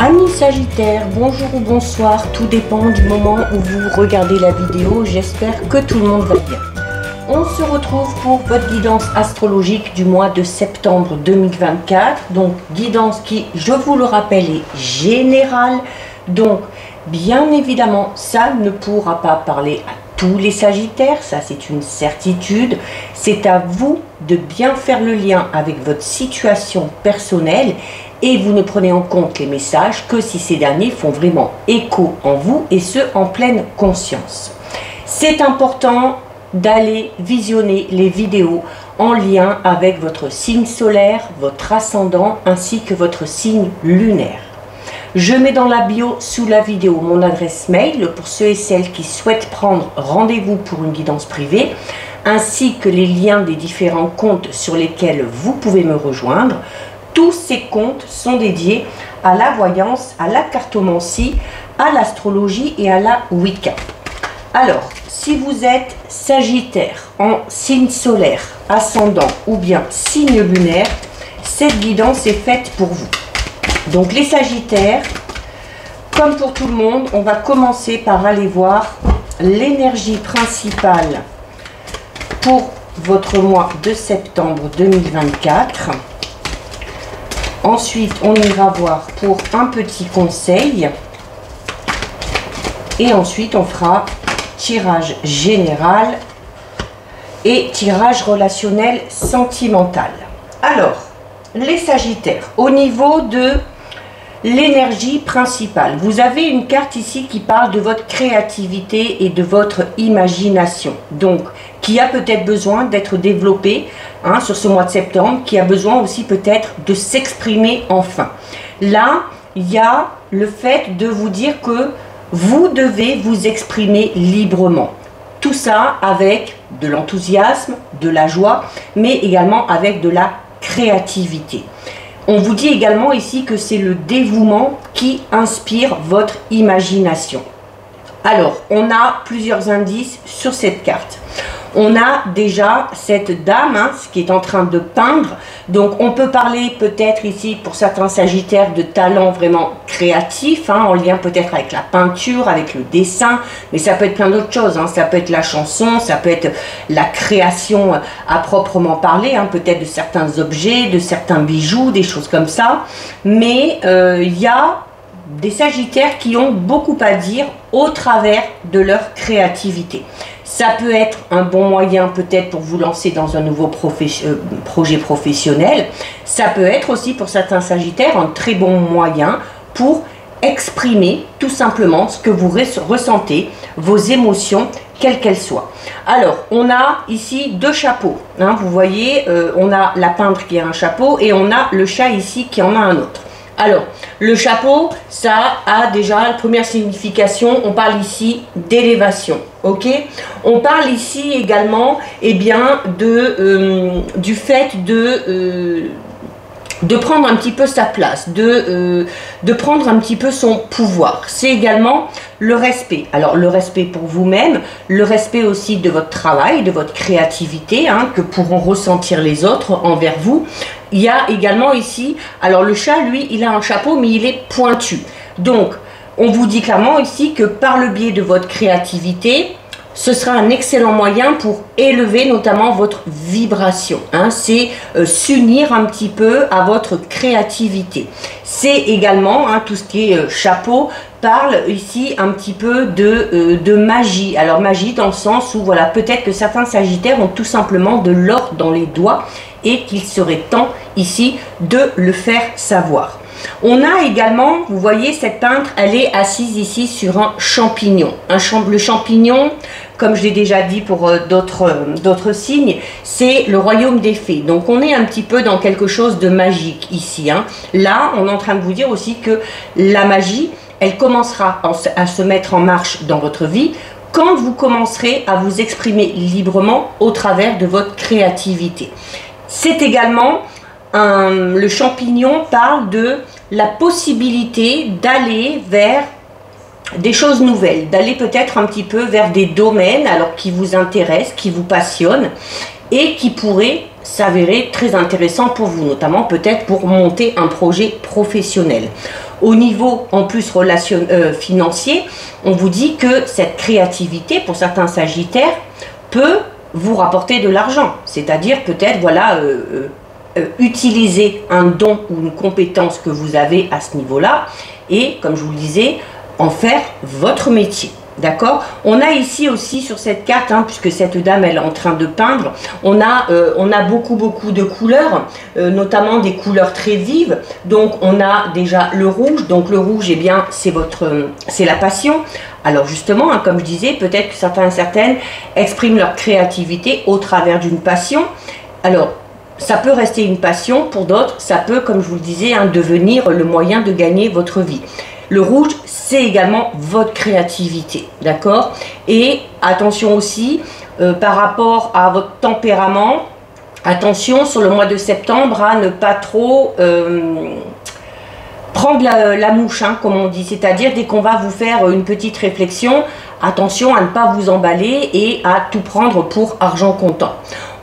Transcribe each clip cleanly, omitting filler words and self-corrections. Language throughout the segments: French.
Amis Sagittaires, bonjour ou bonsoir, tout dépend du moment où vous regardez la vidéo, j'espère que tout le monde va bien. On se retrouve pour votre guidance astrologique du mois de septembre 2024, donc guidance qui, je vous le rappelle, est générale, donc bien évidemment ça ne pourra pas parler à tous les Sagittaires, ça c'est une certitude, c'est à vous de bien faire le lien avec votre situation personnelle et vous ne prenez en compte les messages que si ces derniers font vraiment écho en vous et ce en pleine conscience. C'est important d'aller visionner les vidéos en lien avec votre signe solaire, votre ascendant ainsi que votre signe lunaire. Je mets dans la bio sous la vidéo mon adresse mail pour ceux et celles qui souhaitent prendre rendez-vous pour une guidance privée ainsi que les liens des différents comptes sur lesquels vous pouvez me rejoindre. Tous ces comptes sont dédiés à la voyance, à la cartomancie, à l'astrologie et à la Wicca. Alors, si vous êtes Sagittaire en signe solaire, ascendant ou bien signe lunaire, cette guidance est faite pour vous. Donc les Sagittaires, comme pour tout le monde, on va commencer par aller voir l'énergie principale pour votre mois de septembre 2024. Ensuite, on ira voir pour un petit conseil. Et ensuite, on fera tirage général et tirage relationnel sentimental. Alors, les Sagittaires, au niveau de l'énergie principale, vous avez une carte ici qui parle de votre créativité et de votre imagination. Donc, qui a peut-être besoin d'être développée sur ce mois de septembre, qui a besoin aussi peut-être de s'exprimer enfin. Là, il y a le fait de vous dire que vous devez vous exprimer librement. Tout ça avec de l'enthousiasme, de la joie, mais également avec de la créativité. On vous dit également ici que c'est le dévouement qui inspire votre imagination. Alors, on a plusieurs indices sur cette carte. On a déjà cette dame qui est en train de peindre. Donc, on peut parler peut-être ici, pour certains Sagittaires, de talent vraiment créatif, en lien peut-être avec la peinture, avec le dessin. Mais ça peut être plein d'autres choses. Ça peut être la chanson, ça peut être la création à proprement parler, peut-être de certains objets, de certains bijoux, des choses comme ça. Mais il y a des Sagittaires qui ont beaucoup à dire au travers de leur créativité. Ça peut être un bon moyen peut-être pour vous lancer dans un nouveau projet professionnel. Ça peut être aussi pour certains Sagittaires un très bon moyen pour exprimer tout simplement ce que vous ressentez, vos émotions, quelles qu'elles soient. Alors, on a ici deux chapeaux. Vous voyez, on a la peintre qui a un chapeau et on a le chat ici qui en a un autre. Alors, le chapeau, ça a déjà la première signification, on parle ici d'élévation, ok? On parle ici également, du fait de prendre un petit peu sa place, de prendre un petit peu son pouvoir. C'est également le respect. Alors, le respect pour vous-même, le respect aussi de votre travail, de votre créativité, que pourront ressentir les autres envers vous. Il y a également ici, alors le chat, lui, il a un chapeau, mais il est pointu. Donc, on vous dit clairement ici que par le biais de votre créativité, ce sera un excellent moyen pour élever notamment votre vibration. C'est s'unir un petit peu à votre créativité. C'est également, tout ce qui est chapeau, parle ici un petit peu de magie. Alors magie dans le sens où voilà, peut-être que certains Sagittaires ont tout simplement de l'or dans les doigts et qu'il serait temps ici de le faire savoir. On a également, vous voyez, cette peintre, elle est assise ici sur un champignon. Le champignon, comme je l'ai déjà dit pour d'autres signes, c'est le royaume des fées. Donc on est un petit peu dans quelque chose de magique ici. Là, on est en train de vous dire aussi que la magie, elle commencera à se mettre en marche dans votre vie quand vous commencerez à vous exprimer librement au travers de votre créativité. C'est également, le champignon parle de la possibilité d'aller vers des choses nouvelles, d'aller peut-être un petit peu vers des domaines qui vous intéressent, qui vous passionnent et qui pourraient s'avérer très intéressants pour vous, notamment peut-être pour monter un projet professionnel. Au niveau en plus financier, on vous dit que cette créativité, pour certains sagittaires, peut vous rapporter de l'argent. C'est-à-dire peut-être, voilà, utiliser un don ou une compétence que vous avez à ce niveau-là et, comme je vous le disais, en faire votre métier. D'accord? On a ici aussi sur cette carte, hein, puisque cette dame elle est en train de peindre, on a beaucoup de couleurs, notamment des couleurs très vives. Donc on a déjà le rouge. Donc le rouge, eh bien c'est la passion. Alors justement, hein, comme je disais, peut-être que certains et certaines expriment leur créativité au travers d'une passion. Alors ça peut rester une passion, pour d'autres ça peut, comme je vous le disais, hein, devenir le moyen de gagner votre vie. Le rouge, c'est également votre créativité, d'accord? Et attention aussi, par rapport à votre tempérament, attention sur le mois de septembre à ne pas trop prendre la mouche, hein, comme on dit. C'est-à-dire, dès qu'on va vous faire une petite réflexion, attention à ne pas vous emballer et à tout prendre pour argent comptant.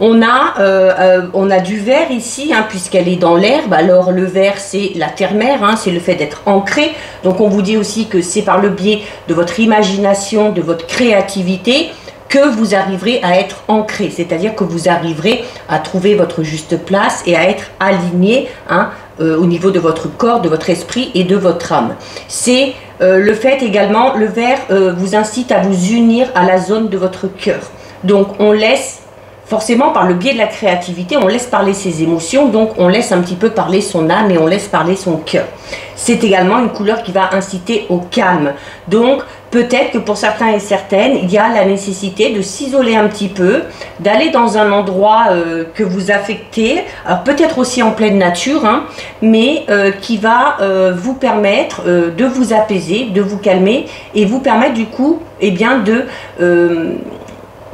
On a du vert ici, hein, puisqu'elle est dans l'herbe. Alors le vert, c'est la terre-mère, hein, c'est le fait d'être ancré. Donc on vous dit aussi que c'est par le biais de votre imagination, de votre créativité, que vous arriverez à être ancré. C'est-à-dire que vous arriverez à trouver votre juste place et à être aligné, hein, au niveau de votre corps, de votre esprit et de votre âme. C'est le fait également, le vert vous incite à vous unir à la zone de votre cœur. Donc on laisse, forcément par le biais de la créativité, on laisse parler ses émotions, donc on laisse un petit peu parler son âme et on laisse parler son cœur. C'est également une couleur qui va inciter au calme. Donc peut-être que pour certains et certaines, il y a la nécessité de s'isoler un petit peu, d'aller dans un endroit que vous affectez, alors peut-être aussi en pleine nature, hein, mais qui va vous permettre de vous apaiser, de vous calmer et vous permettre du coup, eh bien,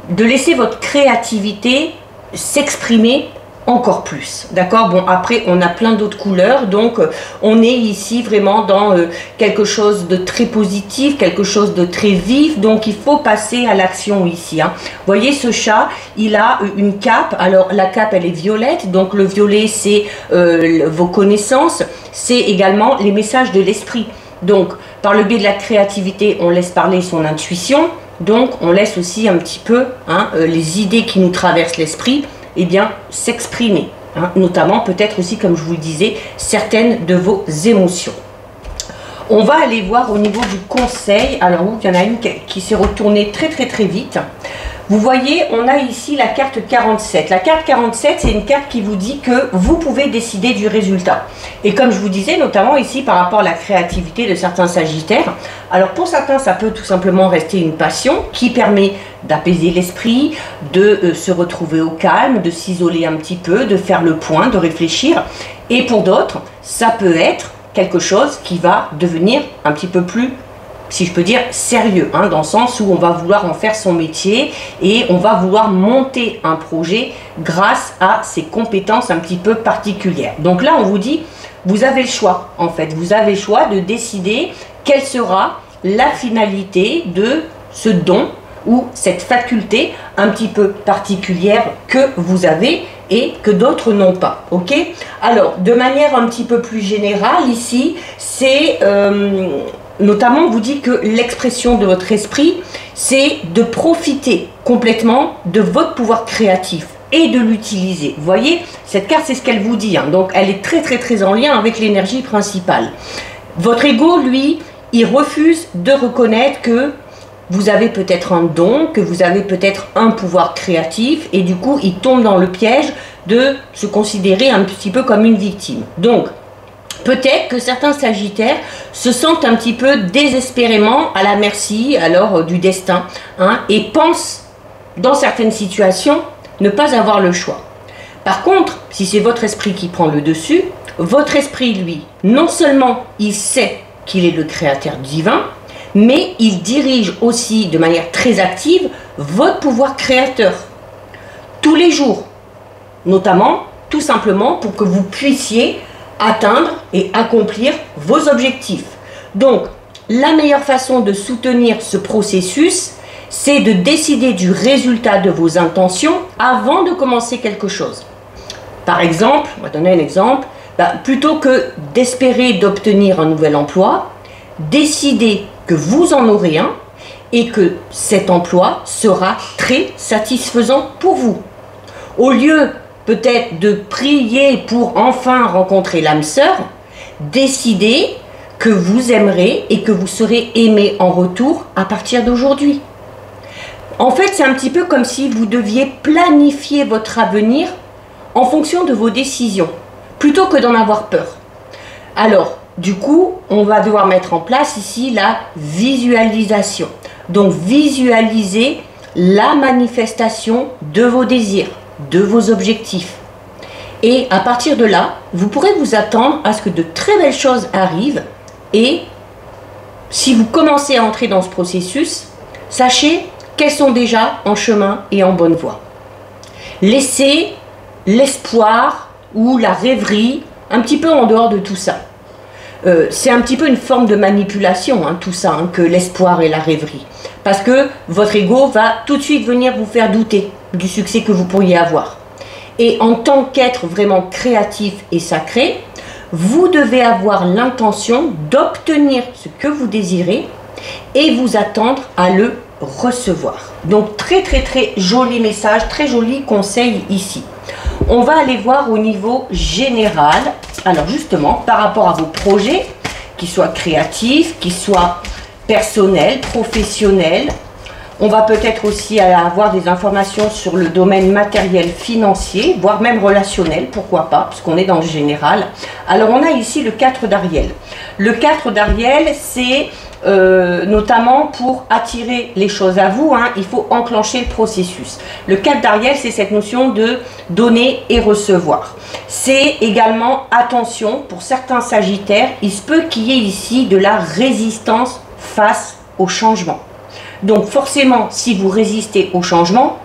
de laisser votre créativité s'exprimer encore plus, d'accord? Bon, après on a plein d'autres couleurs, donc on est ici vraiment dans quelque chose de très positif, quelque chose de très vif, donc il faut passer à l'action ici, hein. Vous voyez, ce chat, il a une cape. Alors la cape, elle est violette, donc le violet, c'est vos connaissances, c'est également les messages de l'esprit. Donc par le biais de la créativité, on laisse parler son intuition, donc on laisse aussi un petit peu, hein, les idées qui nous traversent l'esprit, eh bien, s'exprimer, hein, notamment peut-être aussi, comme je vous le disais, certaines de vos émotions. On va aller voir au niveau du conseil. Alors, il y en a une qui s'est retournée très vite. Vous voyez, on a ici la carte 47. La carte 47, c'est une carte qui vous dit que vous pouvez décider du résultat. Et comme je vous disais, notamment ici par rapport à la créativité de certains sagittaires, alors pour certains, ça peut tout simplement rester une passion qui permet d'apaiser l'esprit, de se retrouver au calme, de s'isoler un petit peu, de faire le point, de réfléchir. Et pour d'autres, ça peut être quelque chose qui va devenir un petit peu plus, si je peux dire, sérieux, hein, dans le sens où on va vouloir en faire son métier et on va vouloir monter un projet grâce à ses compétences un petit peu particulières. Donc là, on vous dit, vous avez le choix, en fait. Vous avez le choix de décider quelle sera la finalité de ce don ou cette faculté un petit peu particulière que vous avez et que d'autres n'ont pas, ok? Alors, de manière un petit peu plus générale, ici, c'est... notamment, on vous dit que l'expression de votre esprit, c'est de profiter complètement de votre pouvoir créatif et de l'utiliser. Vous voyez, cette carte, c'est ce qu'elle vous dit, hein. Donc, elle est très en lien avec l'énergie principale. Votre ego, lui, il refuse de reconnaître que vous avez peut-être un don, que vous avez peut-être un pouvoir créatif, et du coup, il tombe dans le piège de se considérer un petit peu comme une victime. Donc, peut-être que certains sagittaires se sentent un petit peu désespérément à la merci alors du destin, hein, et pensent dans certaines situations ne pas avoir le choix. Par contre, si c'est votre esprit qui prend le dessus, votre esprit, lui, non seulement il sait qu'il est le créateur divin, mais il dirige aussi de manière très active votre pouvoir créateur tous les jours, notamment tout simplement pour que vous puissiez atteindre et accomplir vos objectifs. Donc, la meilleure façon de soutenir ce processus, c'est de décider du résultat de vos intentions avant de commencer quelque chose. Par exemple, on va donner un exemple, plutôt que d'espérer d'obtenir un nouvel emploi, décidez que vous en aurez un et que cet emploi sera très satisfaisant pour vous. Au lieu peut-être de prier pour enfin rencontrer l'âme sœur, décidez que vous aimerez et que vous serez aimé en retour à partir d'aujourd'hui. En fait, c'est un petit peu comme si vous deviez planifier votre avenir en fonction de vos décisions, plutôt que d'en avoir peur. Alors, du coup, on va devoir mettre en place ici la visualisation. Donc, visualisez la manifestation de vos désirs, de vos objectifs. Et à partir de là, vous pourrez vous attendre à ce que de très belles choses arrivent. Et si vous commencez à entrer dans ce processus, sachez qu'elles sont déjà en chemin et en bonne voie. Laissez l'espoir ou la rêverie un petit peu en dehors de tout ça. C'est un petit peu une forme de manipulation, tout ça, que l'espoir et la rêverie. Parce que votre ego va tout de suite venir vous faire douter du succès que vous pourriez avoir. Et en tant qu'être vraiment créatif et sacré, vous devez avoir l'intention d'obtenir ce que vous désirez et vous attendre à le recevoir. Donc très joli message, très joli conseil ici. On va aller voir au niveau général. Alors justement, par rapport à vos projets, qu'ils soient créatifs, qu'ils soient personnels, professionnels, on va peut-être aussi avoir des informations sur le domaine matériel, financier, voire même relationnel, pourquoi pas, parce qu'on est dans le général. Alors on a ici le 4 d'Ariel. Le 4 d'Ariel, c'est notamment pour attirer les choses à vous, il faut enclencher le processus. Le 4 d'Ariel, c'est cette notion de donner et recevoir. C'est également, attention, pour certains sagittaires, il se peut qu'il y ait ici de la résistance face au changement. Donc forcément, si vous résistez au changement,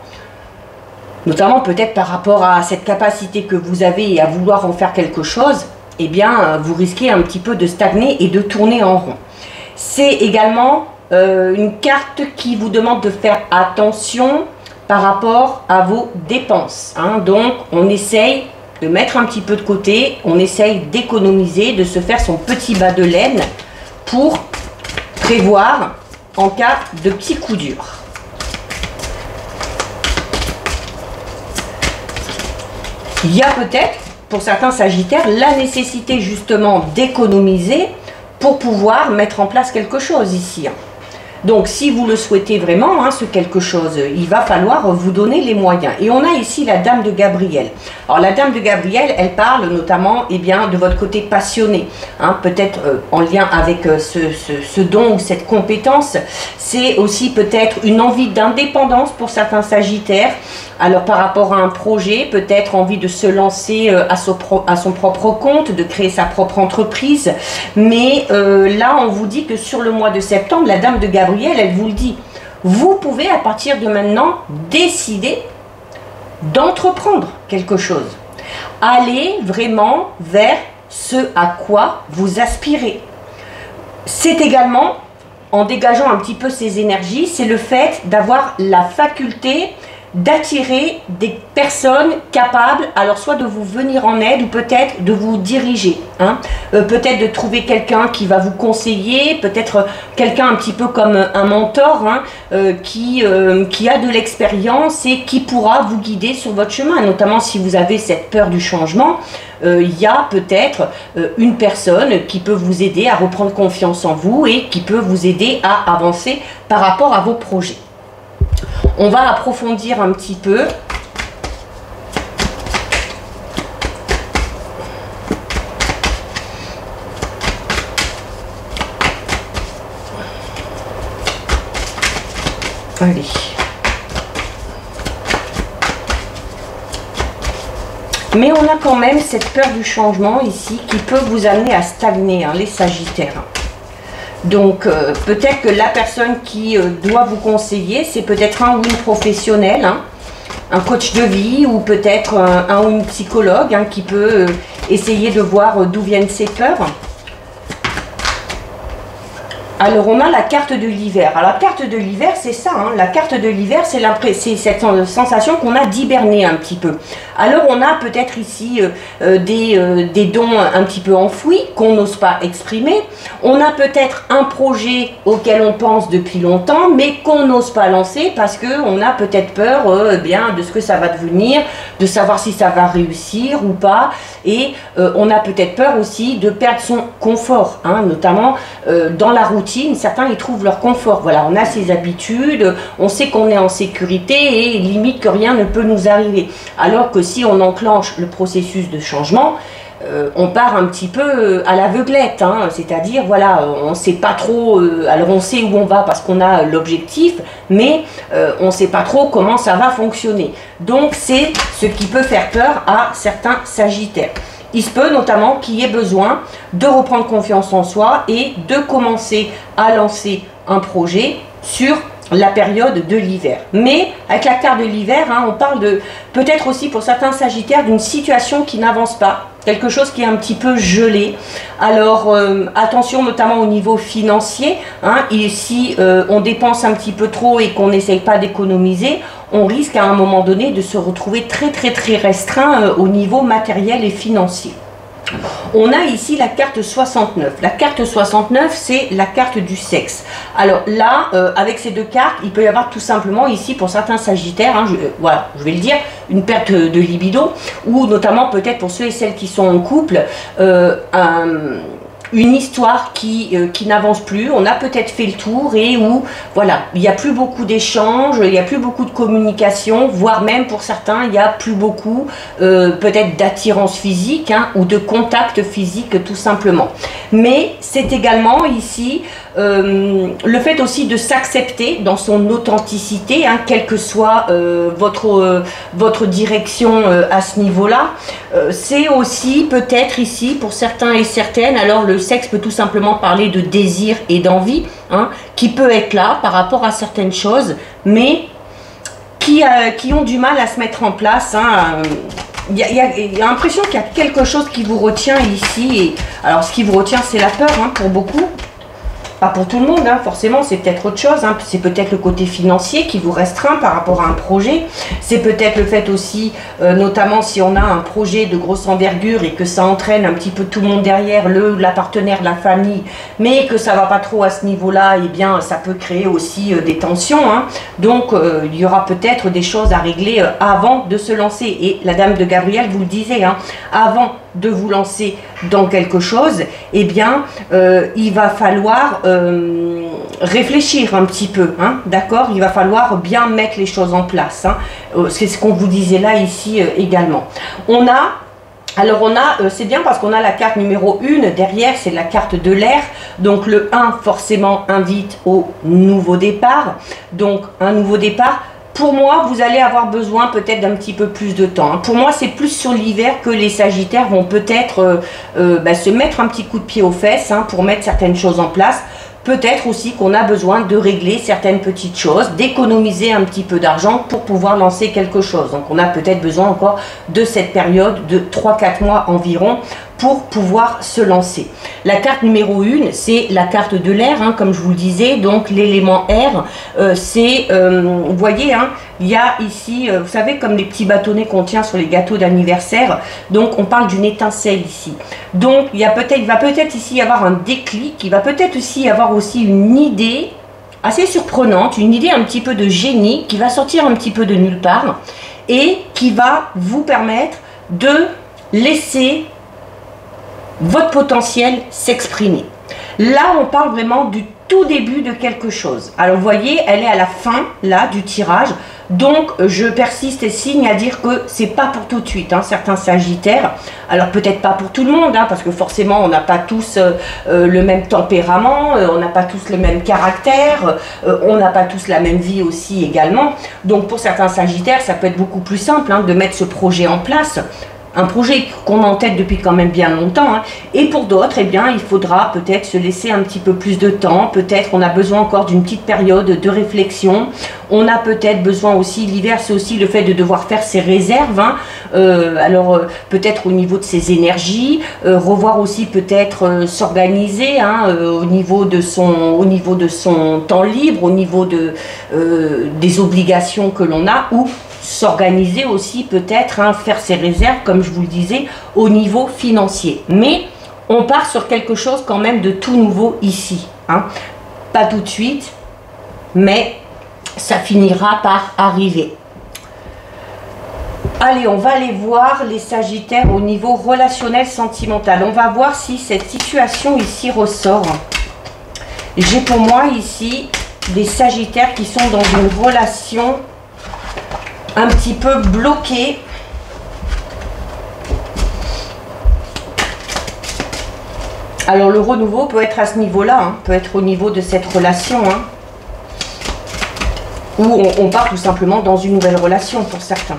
notamment peut-être par rapport à cette capacité que vous avez et à vouloir en faire quelque chose, eh bien, vous risquez un petit peu de stagner et de tourner en rond. C'est également une carte qui vous demande de faire attention par rapport à vos dépenses. Donc, on essaye de mettre un petit peu de côté, on essaye d'économiser, de se faire son petit bas de laine pour prévoir en cas de petits coups durs. Il y a peut-être, pour certains sagittaires, la nécessité justement d'économiser pour pouvoir mettre en place quelque chose ici. Donc, si vous le souhaitez vraiment, ce quelque chose, il va falloir vous donner les moyens. Et on a ici la Dame de Gabriel. Alors, la Dame de Gabriel, elle parle notamment de votre côté passionné. Peut-être en lien avec ce don ou cette compétence. C'est aussi peut-être une envie d'indépendance pour certains sagittaires. Alors, par rapport à un projet, peut-être envie de se lancer à son propre compte, de créer sa propre entreprise. Mais là, on vous dit que sur le mois de septembre, la Dame de Gabriel, elle vous le dit, vous pouvez à partir de maintenant décider d'entreprendre quelque chose. Allez vraiment vers ce à quoi vous aspirez. C'est également, en dégageant un petit peu ces énergies, c'est le fait d'avoir la faculté d'attirer des personnes capables, alors soit de vous venir en aide ou peut-être de vous diriger, peut-être de trouver quelqu'un qui va vous conseiller, peut-être quelqu'un un petit peu comme un mentor qui a de l'expérience et qui pourra vous guider sur votre chemin, notamment si vous avez cette peur du changement. Il y a peut-être une personne qui peut vous aider à reprendre confiance en vous et qui peut vous aider à avancer par rapport à vos projets. On va approfondir un petit peu. Allez. Mais on a quand même cette peur du changement ici qui peut vous amener à stagner, les sagittaires. Donc, peut-être que la personne qui doit vous conseiller, c'est peut-être un ou une professionnelle, un coach de vie, ou peut-être un ou une psychologue qui peut essayer de voir d'où viennent ces peurs. Alors on a la carte de l'hiver. Alors la carte de l'hiver, c'est ça, hein. La carte de l'hiver, c'est cette sensation qu'on a d'hiberner un petit peu. Alors on a peut-être ici des dons un petit peu enfouis qu'on n'ose pas exprimer. On a peut-être un projet auquel on pense depuis longtemps, mais qu'on n'ose pas lancer parce qu'on a peut-être peur bien de ce que ça va devenir, de savoir si ça va réussir ou pas. Et on a peut-être peur aussi de perdre son confort, hein, notamment dans la routine. Certains y trouvent leur confort. Voilà, on a ses habitudes, on sait qu'on est en sécurité et limite que rien ne peut nous arriver. Alors que si on enclenche le processus de changement, on part un petit peu à l'aveuglette, hein, c'est-à-dire voilà, on ne sait pas trop, alors on sait où on va parce qu'on a l'objectif, mais on ne sait pas trop comment ça va fonctionner. Donc c'est ce qui peut faire peur à certains sagittaires. Il se peut notamment qu'il y ait besoin de reprendre confiance en soi et de commencer à lancer un projet sur la période de l'hiver. Mais avec la carte de l'hiver, hein, on parle de peut-être aussi pour certains sagittaires d'une situation qui n'avance pas, quelque chose qui est un petit peu gelé. Alors attention notamment au niveau financier, hein, et si on dépense un petit peu trop et qu'on n'essaye pas d'économiser, on risque à un moment donné de se retrouver très restreint au niveau matériel et financier. On a ici la carte 69. La carte 69, c'est la carte du sexe. Alors là, avec ces deux cartes, il peut y avoir tout simplement ici, pour certains sagittaires, hein, voilà, je vais le dire, une perte de libido, ou notamment peut-être pour ceux et celles qui sont en couple, une histoire qui n'avance plus, on a peut-être fait le tour et où voilà, il n'y a plus beaucoup d'échanges, il n'y a plus beaucoup de communication, voire même pour certains, il n'y a plus beaucoup peut-être d'attirance physique, hein, ou de contact physique tout simplement. Mais c'est également ici le fait aussi de s'accepter dans son authenticité, hein, quelle que soit votre direction à ce niveau-là. C'est aussi peut-être ici pour certains et certaines, alors le sexe peut tout simplement parler de désir et d'envie, hein, qui peut être là par rapport à certaines choses, mais qui ont du mal à se mettre en place, hein. Il y a l'impression qu'il y a quelque chose qui vous retient ici. Et, alors ce qui vous retient, c'est la peur, hein, pour beaucoup. Pas pour tout le monde, hein, forcément, c'est peut-être autre chose, hein. C'est peut-être le côté financier qui vous restreint par rapport à un projet. C'est peut-être le fait aussi, notamment si on a un projet de grosse envergure et que ça entraîne un petit peu tout le monde derrière, la partenaire, la famille, mais que ça va pas trop à ce niveau-là, et bien ça peut créer aussi des tensions, hein. Donc il y aura peut-être des choses à régler avant de se lancer. Et la dame de Gabriel vous le disait, hein, avant de vous lancer dans quelque chose, eh bien il va falloir réfléchir un petit peu, hein, d'accord. Il va falloir bien mettre les choses en place, hein. C'est ce qu'on vous disait là ici également. C'est bien parce qu'on a la carte numéro 1 derrière, c'est la carte de l'air. Donc le 1 forcément invite au nouveau départ. Donc un nouveau départ. Pour moi, vous allez avoir besoin peut-être d'un petit peu plus de temps, hein. Pour moi, c'est plus sur l'hiver que les sagittaires vont peut-être se mettre un petit coup de pied aux fesses, hein, pour mettre certaines choses en place. Peut-être aussi qu'on a besoin de régler certaines petites choses, d'économiser un petit peu d'argent pour pouvoir lancer quelque chose. Donc on a peut-être besoin encore de cette période de 3-4 mois environ pour pouvoir se lancer. La carte numéro 1, c'est la carte de l'air, hein, comme je vous le disais, donc l'élément air, vous voyez, hein, il y a ici, vous savez, comme les petits bâtonnets qu'on tient sur les gâteaux d'anniversaire, donc on parle d'une étincelle ici. Donc il va peut-être ici y avoir un déclic, il va peut-être aussi y avoir aussi une idée assez surprenante, une idée un petit peu de génie qui va sortir un petit peu de nulle part et qui va vous permettre de laisser votre potentiel s'exprimer. Là, on parle vraiment du tout début de quelque chose. Alors, vous voyez, elle est à la fin, là, du tirage. Donc, je persiste et signe à dire que c'est pas pour tout de suite, hein, certains sagittaires. Alors, peut-être pas pour tout le monde, hein, parce que forcément, on n'a pas tous le même tempérament, on n'a pas tous le même caractère, on n'a pas tous la même vie aussi également. Donc, pour certains sagittaires, ça peut être beaucoup plus simple, hein, de mettre ce projet en place. un projet qu'on a en tête depuis quand même bien longtemps, hein. Et pour d'autres, eh bien, il faudra peut-être se laisser un petit peu plus de temps. Peut-être on a besoin encore d'une petite période de réflexion. On a peut-être besoin aussi, l'hiver, c'est aussi le fait de devoir faire ses réserves, hein. Peut-être au niveau de ses énergies, revoir aussi peut-être s'organiser, hein, au niveau de son temps libre, au niveau des obligations que l'on a, ou s'organiser aussi peut-être, hein, faire ses réserves, comme je vous le disais, au niveau financier. Mais on part sur quelque chose quand même de tout nouveau ici, hein. Pas tout de suite, mais ça finira par arriver. Allez, on va aller voir les Sagittaires au niveau relationnel sentimental. On va voir si cette situation ici ressort. J'ai pour moi ici des Sagittaires qui sont dans une relation un petit peu bloquée. Alors le renouveau peut être à ce niveau-là, hein, peut être au niveau de cette relation, hein, où on part tout simplement dans une nouvelle relation pour certains.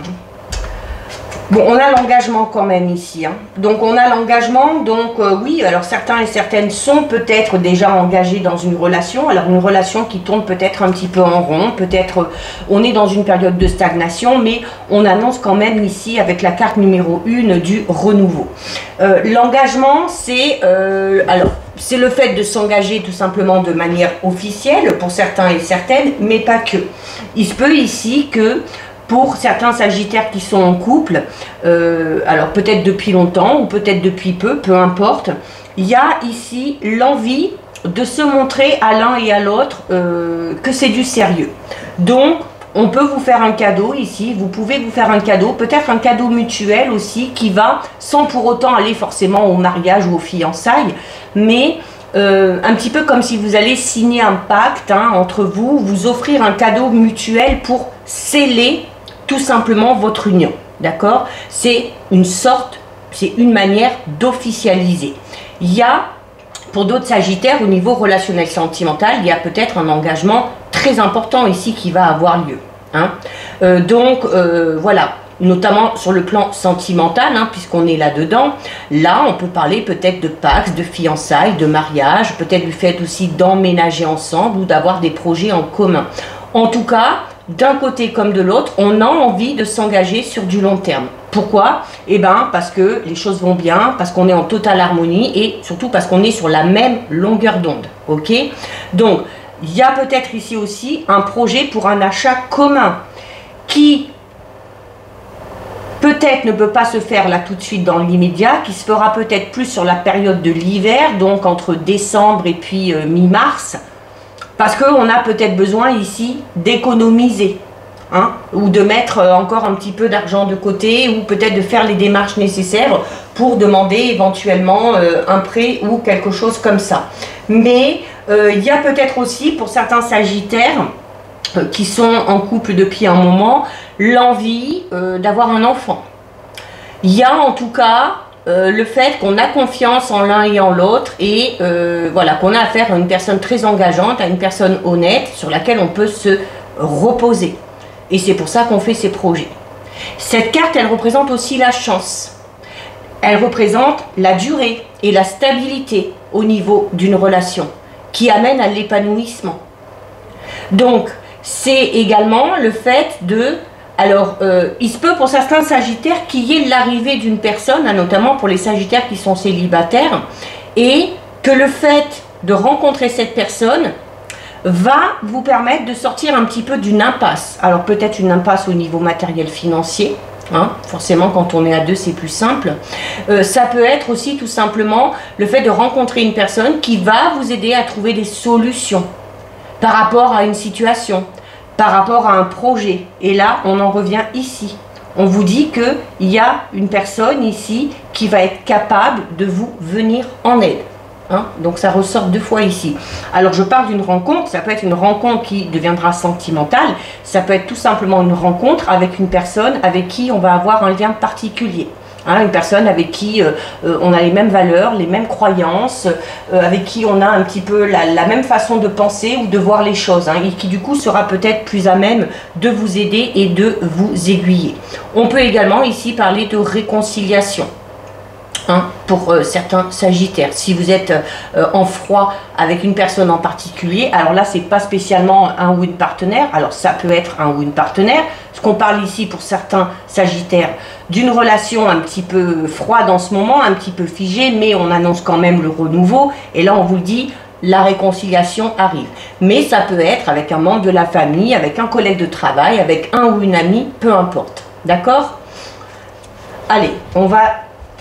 Bon, on a l'engagement quand même ici, hein. Donc on a l'engagement, donc oui, alors certains et certaines sont peut-être déjà engagés dans une relation, alors une relation qui tourne peut-être un petit peu en rond, peut-être on est dans une période de stagnation, mais on annonce quand même ici avec la carte numéro 1 du renouveau. L'engagement, c'est c'est le fait de s'engager tout simplement de manière officielle pour certains et certaines, mais pas que. Il se peut ici que pour certains Sagittaires qui sont en couple, alors peut-être depuis longtemps ou peut-être depuis peu importe, il y a ici l'envie de se montrer à l'un et à l'autre que c'est du sérieux. Donc, on peut vous faire un cadeau ici, vous pouvez vous faire un cadeau, peut-être un cadeau mutuel aussi qui va, sans pour autant aller forcément au mariage ou aux fiançailles, mais un petit peu comme si vous allez signer un pacte, hein, entre vous, vous offrir un cadeau mutuel pour sceller tout simplement votre union, d'accord? C'est une manière d'officialiser. Il y a, pour d'autres Sagittaires, au niveau relationnel sentimental, il y a peut-être un engagement très important ici qui va avoir lieu, hein. Voilà, notamment sur le plan sentimental, hein, puisqu'on est là-dedans. Là, on peut parler peut-être de pacte, de fiançailles, de mariage, peut-être du fait aussi d'emménager ensemble ou d'avoir des projets en commun. En tout cas, d'un côté comme de l'autre, on a envie de s'engager sur du long terme. Pourquoi? Eh bien, parce que les choses vont bien, parce qu'on est en totale harmonie et surtout parce qu'on est sur la même longueur d'onde. Ok? Donc, il y a peut-être ici aussi un projet pour un achat commun qui peut-être ne peut pas se faire là tout de suite dans l'immédiat, qui se fera peut-être plus sur la période de l'hiver, donc entre décembre et puis mi-mars. Parce qu'on a peut-être besoin ici d'économiser, hein, ou de mettre encore un petit peu d'argent de côté, ou peut-être de faire les démarches nécessaires pour demander éventuellement un prêt ou quelque chose comme ça. Mais il y a peut-être aussi pour certains Sagittaires qui sont en couple depuis un moment, l'envie d'avoir un enfant. Il y a en tout cas le fait qu'on a confiance en l'un et en l'autre et voilà, qu'on a affaire à une personne très engageante, à une personne honnête sur laquelle on peut se reposer. Et c'est pour ça qu'on fait ces projets. Cette carte, elle représente aussi la chance. Elle représente la durée et la stabilité au niveau d'une relation qui amène à l'épanouissement. Donc, c'est également le fait de... Alors, il se peut pour certains Sagittaires qu'il y ait l'arrivée d'une personne, notamment pour les Sagittaires qui sont célibataires, et que le fait de rencontrer cette personne va vous permettre de sortir un petit peu d'une impasse. Alors, peut-être une impasse au niveau matériel financier, hein, forcément quand on est à deux c'est plus simple. Ça peut être aussi tout simplement le fait de rencontrer une personne qui va vous aider à trouver des solutions par rapport à une situation, par rapport à un projet. Et là, on en revient ici. On vous dit qu'il y a une personne ici qui va être capable de vous venir en aide. Hein? Donc ça ressort deux fois ici. Alors je parle d'une rencontre, ça peut être une rencontre qui deviendra sentimentale, ça peut être tout simplement une rencontre avec une personne avec qui on va avoir un lien particulier. Hein, une personne avec qui on a les mêmes valeurs, les mêmes croyances, avec qui on a un petit peu la même façon de penser ou de voir les choses, hein, et qui du coup sera peut-être plus à même de vous aider et de vous aiguiller. On peut également ici parler de réconciliation. Hein, pour certains sagittaires, si vous êtes en froid avec une personne en particulier, alors là c'est pas spécialement un ou une partenaire, alors ça peut être un ou une partenaire, ce qu'on parle ici pour certains sagittaires d'une relation un petit peu froide en ce moment, un petit peu figée, mais on annonce quand même le renouveau, et là on vous le dit, la réconciliation arrive. Mais ça peut être avec un membre de la famille, avec un collègue de travail, avec un ou une amie, peu importe, d'accord? Allez, on va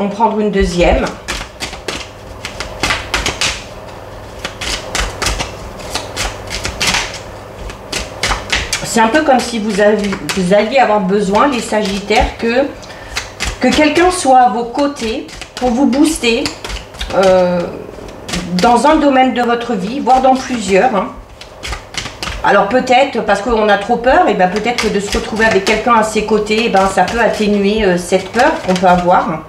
en prendre une deuxième. C'est un peu comme si vous alliez avoir besoin, les sagittaires, que quelqu'un soit à vos côtés pour vous booster dans un domaine de votre vie, voire dans plusieurs. Hein. Alors peut-être, parce qu'on a trop peur, et ben peut-être que de se retrouver avec quelqu'un à ses côtés, et ben ça peut atténuer cette peur qu'on peut avoir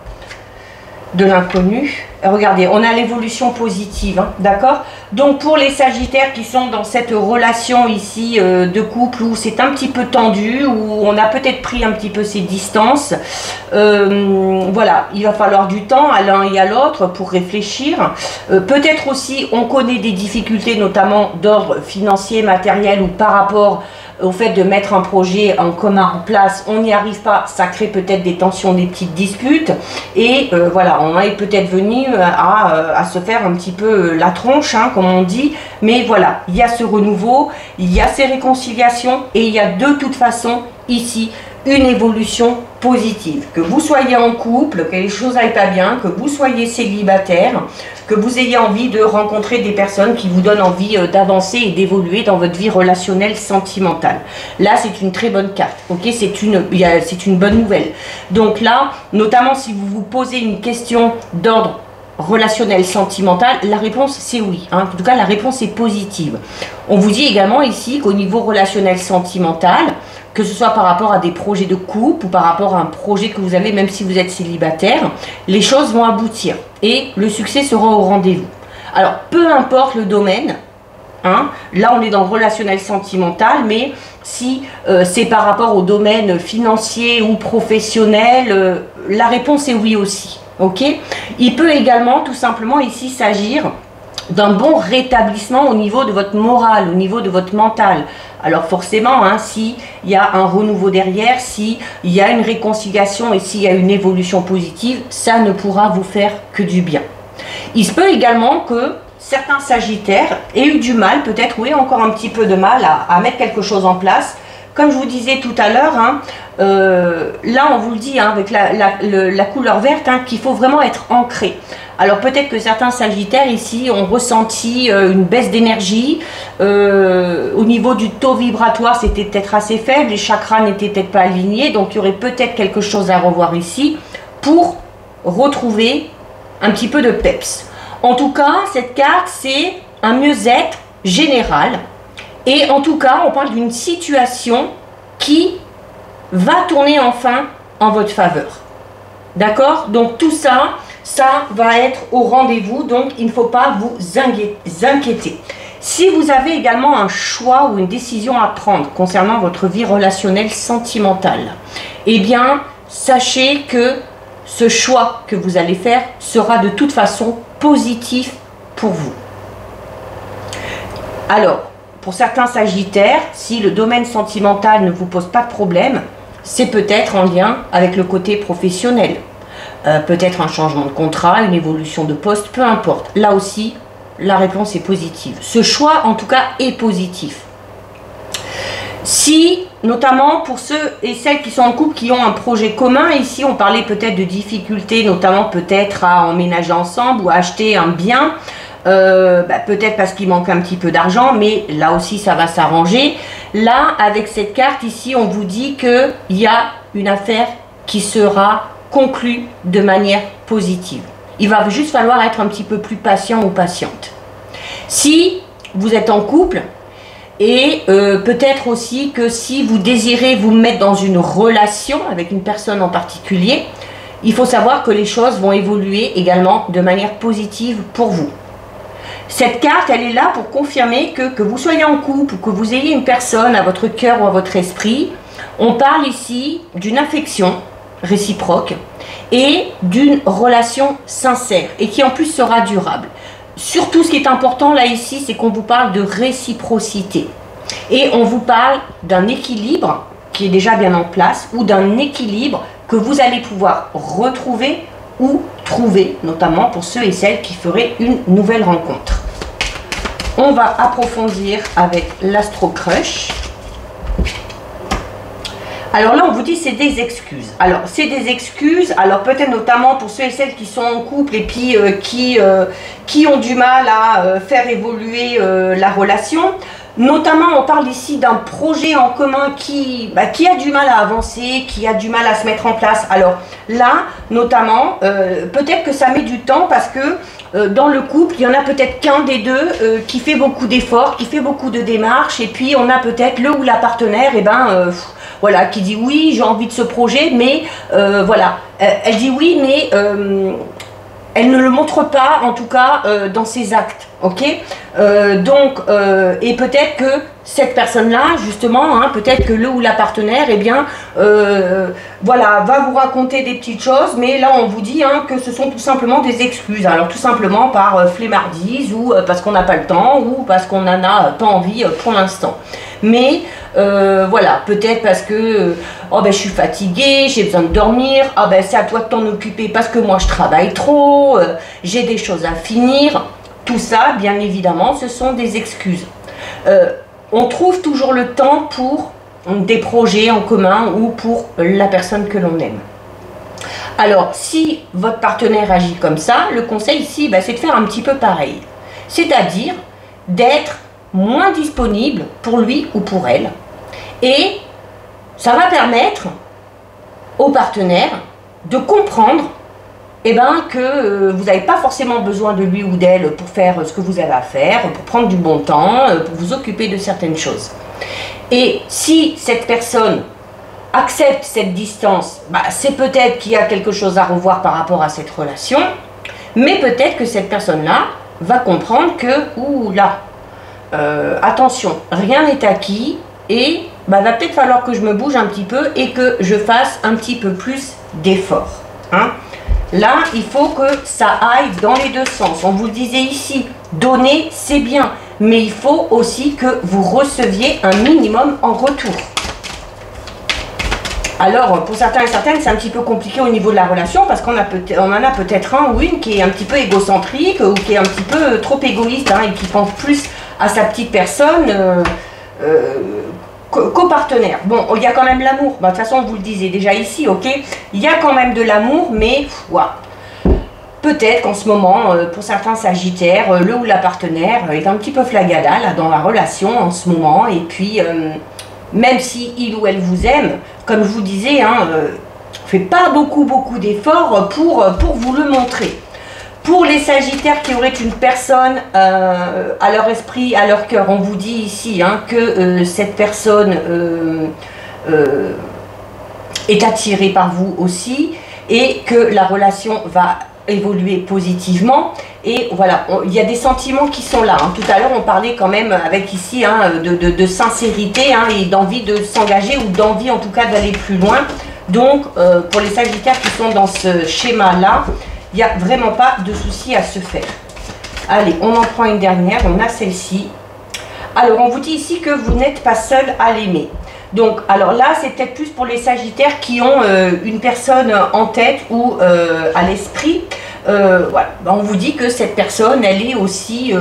de l'inconnu. Regardez, on a l'évolution positive, hein, d'accord? Donc pour les sagittaires qui sont dans cette relation ici de couple où c'est un petit peu tendu, où on a peut-être pris un petit peu ses distances, voilà, il va falloir du temps à l'un et à l'autre pour réfléchir. Peut-être aussi on connaît des difficultés, notamment d'ordre financier, matériel, ou par rapport au fait de mettre un projet en commun en place, on n'y arrive pas, ça crée peut-être des tensions, des petites disputes, et voilà, on est peut-être venu à se faire un petit peu la tronche, hein, comme on dit, mais voilà, il y a ce renouveau, il y a ces réconciliations, et il y a de toute façon ici une évolution positive. Que vous soyez en couple, que les choses n'aillent pas bien, que vous soyez célibataire, que vous ayez envie de rencontrer des personnes qui vous donnent envie d'avancer et d'évoluer dans votre vie relationnelle sentimentale. Là, c'est une très bonne carte, ok? C'est une bonne nouvelle. Donc là, notamment si vous vous posez une question d'ordre relationnel sentimental, la réponse c'est oui, hein. En tout cas la réponse est positive. On vous dit également ici qu'au niveau relationnel sentimental, que ce soit par rapport à des projets de couple ou par rapport à un projet que vous avez, même si vous êtes célibataire, les choses vont aboutir et le succès sera au rendez-vous. Alors peu importe le domaine, hein, là on est dans le relationnel sentimental, mais si c'est par rapport au domaine financier ou professionnel, la réponse est oui aussi. Ok, il peut également tout simplement ici s'agir d'un bon rétablissement au niveau de votre morale, au niveau de votre mental. Alors forcément, hein, s'il y a un renouveau derrière, s'il y a une réconciliation et s'il y a une évolution positive, ça ne pourra vous faire que du bien. Il se peut également que certains sagittaires aient eu du mal, peut-être oui, encore un petit peu de mal à mettre quelque chose en place. Comme je vous disais tout à l'heure, hein, là on vous le dit, hein, avec la couleur verte, hein, qu'il faut vraiment être ancré. Alors peut-être que certains sagittaires ici ont ressenti une baisse d'énergie, au niveau du taux vibratoire c'était peut-être assez faible, les chakras n'étaient peut-être pas alignés, donc il y aurait peut-être quelque chose à revoir ici pour retrouver un petit peu de peps. En tout cas, cette carte c'est un mieux-être général. Et en tout cas, on parle d'une situation qui va tourner enfin en votre faveur. D'accord? Donc tout ça, ça va être au rendez-vous, donc il ne faut pas vous inquiéter. Si vous avez également un choix ou une décision à prendre concernant votre vie relationnelle sentimentale, eh bien, sachez que ce choix que vous allez faire sera de toute façon positif pour vous. Alors, pour certains sagittaires, si le domaine sentimental ne vous pose pas de problème, c'est peut-être en lien avec le côté professionnel. Peut-être un changement de contrat, une évolution de poste, peu importe. Là aussi, la réponse est positive. Ce choix, en tout cas, est positif. Si, notamment pour ceux et celles qui sont en couple, qui ont un projet commun, ici on parlait peut-être de difficultés, notamment peut-être à emménager ensemble ou à acheter un bien, peut-être parce qu'il manque un petit peu d'argent, mais là aussi ça va s'arranger. Là, avec cette carte ici, on vous dit qu'il y a une affaire qui sera conclue de manière positive. Il va juste falloir être un petit peu plus patient ou patiente. Si vous êtes en couple, et peut-être aussi que si vous désirez vous mettre dans une relation avec une personne en particulier, il faut savoir que les choses vont évoluer également de manière positive pour vous. Cette carte, elle est là pour confirmer que vous soyez en couple, que vous ayez une personne à votre cœur ou à votre esprit, on parle ici d'une affection réciproque et d'une relation sincère et qui en plus sera durable. Surtout, ce qui est important là ici, c'est qu'on vous parle de réciprocité et on vous parle d'un équilibre qui est déjà bien en place ou d'un équilibre que vous allez pouvoir retrouver ou trouver, notamment pour ceux et celles qui feraient une nouvelle rencontre. On va approfondir avec l'Astro Crush. Alors là, on vous dit c'est des excuses. Alors, c'est des excuses, alors peut-être notamment pour ceux et celles qui sont en couple et puis qui ont du mal à faire évoluer la relation. Notamment, on parle ici d'un projet en commun qui a du mal à avancer, qui a du mal à se mettre en place. Alors là, notamment, peut-être que ça met du temps parce que dans le couple, il y en a peut-être qu'un des deux qui fait beaucoup d'efforts, qui fait beaucoup de démarches, et puis on a peut-être le ou la partenaire, voilà, qui dit oui, j'ai envie de ce projet, mais voilà, elle dit oui, mais elle ne le montre pas, en tout cas, dans ses actes, ok? Et peut-être que cette personne-là, justement, hein, peut-être que le ou la partenaire, eh bien, voilà, va vous raconter des petites choses, mais là, on vous dit hein, que ce sont tout simplement des excuses. Alors, tout simplement par flemmardise, ou parce qu'on n'a pas le temps, ou parce qu'on n'en a pas envie pour l'instant. Mais, voilà, peut-être parce que, oh ben, je suis fatiguée, j'ai besoin de dormir, ah ben, c'est à toi de t'en occuper parce que moi, je travaille trop, j'ai des choses à finir. Tout ça, bien évidemment, ce sont des excuses. On trouve toujours le temps pour des projets en commun ou pour la personne que l'on aime. Alors, si votre partenaire agit comme ça, le conseil ici, ben, c'est de faire un petit peu pareil. C'est-à-dire d'être moins disponible pour lui ou pour elle. Et ça va permettre au partenaire de comprendre que vous n'avez pas forcément besoin de lui ou d'elle pour faire ce que vous avez à faire, pour prendre du bon temps, pour vous occuper de certaines choses. Et si cette personne accepte cette distance, c'est peut-être qu'il y a quelque chose à revoir par rapport à cette relation, mais peut-être que cette personne-là va comprendre que, oula, attention, rien n'est acquis et va peut-être falloir que je me bouge un petit peu et que je fasse un petit peu plus d'efforts. Hein. Là, il faut que ça aille dans les deux sens. On vous le disait ici, donner, c'est bien, mais il faut aussi que vous receviez un minimum en retour. Alors, pour certains et certaines, c'est un petit peu compliqué au niveau de la relation parce qu'on en a peut-être un ou une qui est un petit peu égocentrique ou qui est un petit peu trop égoïste hein, et qui pense plus à sa petite personne qu'au partenaire. Bon, il y a quand même l'amour. De toute façon, vous le disiez déjà ici, ok? Il y a quand même de l'amour, mais peut-être qu'en ce moment, pour certains sagittaires, le ou la partenaire est un petit peu flagada là, dans la relation en ce moment. Et puis, même si il ou elle vous aime, comme je vous disais, hein, fait pas beaucoup d'efforts pour vous le montrer. Pour les sagittaires qui auraient une personne à leur esprit, à leur cœur, on vous dit ici hein, que cette personne est attirée par vous aussi et que la relation va évoluer positivement. Et voilà, il y a des sentiments qui sont là. Hein. Tout à l'heure, on parlait quand même avec ici hein, de sincérité hein, et d'envie de s'engager ou d'envie en tout cas d'aller plus loin. Donc, pour les sagittaires qui sont dans ce schéma-là, il n'y a vraiment pas de souci à se faire. Allez, on en prend une dernière, on a celle-ci. Alors, on vous dit ici que vous n'êtes pas seul à l'aimer. Donc, alors là, c'est peut-être plus pour les sagittaires qui ont une personne en tête ou à l'esprit. Voilà. On vous dit que cette personne, elle est aussi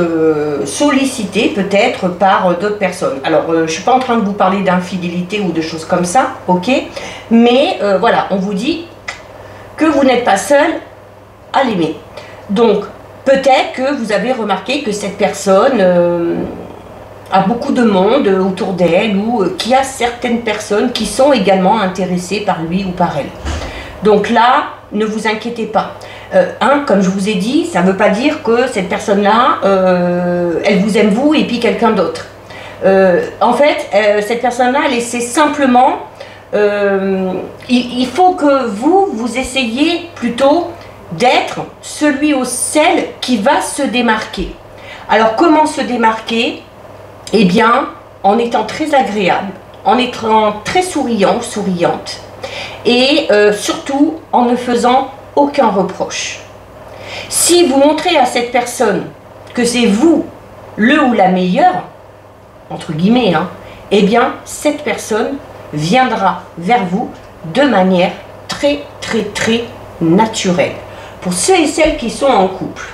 sollicitée peut-être par d'autres personnes. Alors, je ne suis pas en train de vous parler d'infidélité ou de choses comme ça, ok? Mais voilà, on vous dit que vous n'êtes pas seul à l'aimer. Donc, peut-être que vous avez remarqué que cette personne a beaucoup de monde autour d'elle ou qu'il y a certaines personnes qui sont également intéressées par lui ou par elle. Donc là, ne vous inquiétez pas. Comme je vous ai dit, ça ne veut pas dire que cette personne-là, elle vous aime vous et puis quelqu'un d'autre. En fait, cette personne-là, elle essaie simplement il faut que vous essayiez plutôt d'être celui ou celle qui va se démarquer. Alors comment se démarquer? Eh bien, en étant très agréable, en étant très souriant ou souriante, et surtout en ne faisant aucun reproche. Si vous montrez à cette personne que c'est vous le ou la meilleure, entre guillemets, hein, eh bien cette personne viendra vers vous de manière très naturelle. Pour ceux et celles qui sont en couple,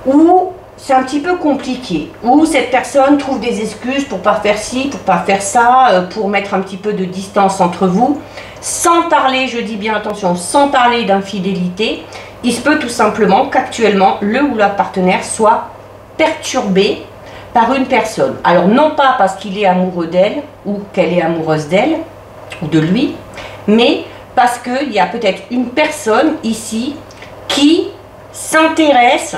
où c'est un petit peu compliqué, où cette personne trouve des excuses pour pas faire ci, pour pas faire ça, pour mettre un petit peu de distance entre vous, sans parler, je dis bien attention, sans parler d'infidélité, il se peut tout simplement qu'actuellement le ou la partenaire soit perturbé par une personne. Alors non pas parce qu'il est amoureux d'elle ou qu'elle est amoureuse d'elle ou de lui, mais parce qu'il y a peut-être une personne ici qui s'intéresse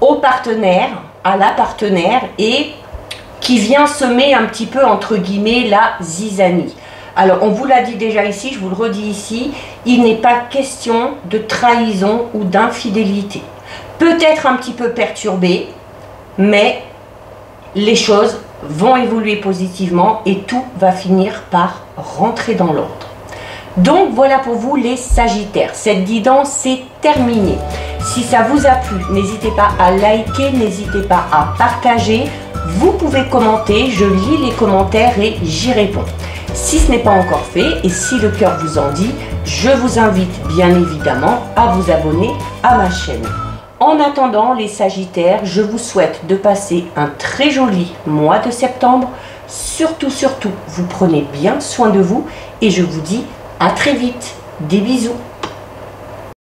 au partenaire, à la partenaire, et qui vient semer un petit peu entre guillemets la zizanie. Alors on vous l'a dit déjà ici, je vous le redis ici, il n'est pas question de trahison ou d'infidélité. Peut-être un petit peu perturbé, mais les choses vont évoluer positivement et tout va finir par rentrer dans l'ordre. Donc voilà pour vous les Sagittaires, cette guidance est terminée. Si ça vous a plu, n'hésitez pas à liker, n'hésitez pas à partager, vous pouvez commenter, je lis les commentaires et j'y réponds. Si ce n'est pas encore fait et si le cœur vous en dit, je vous invite bien évidemment à vous abonner à ma chaîne. En attendant les Sagittaires, je vous souhaite de passer un très joli mois de septembre. Surtout, vous prenez bien soin de vous et je vous dis à très vite. Des bisous.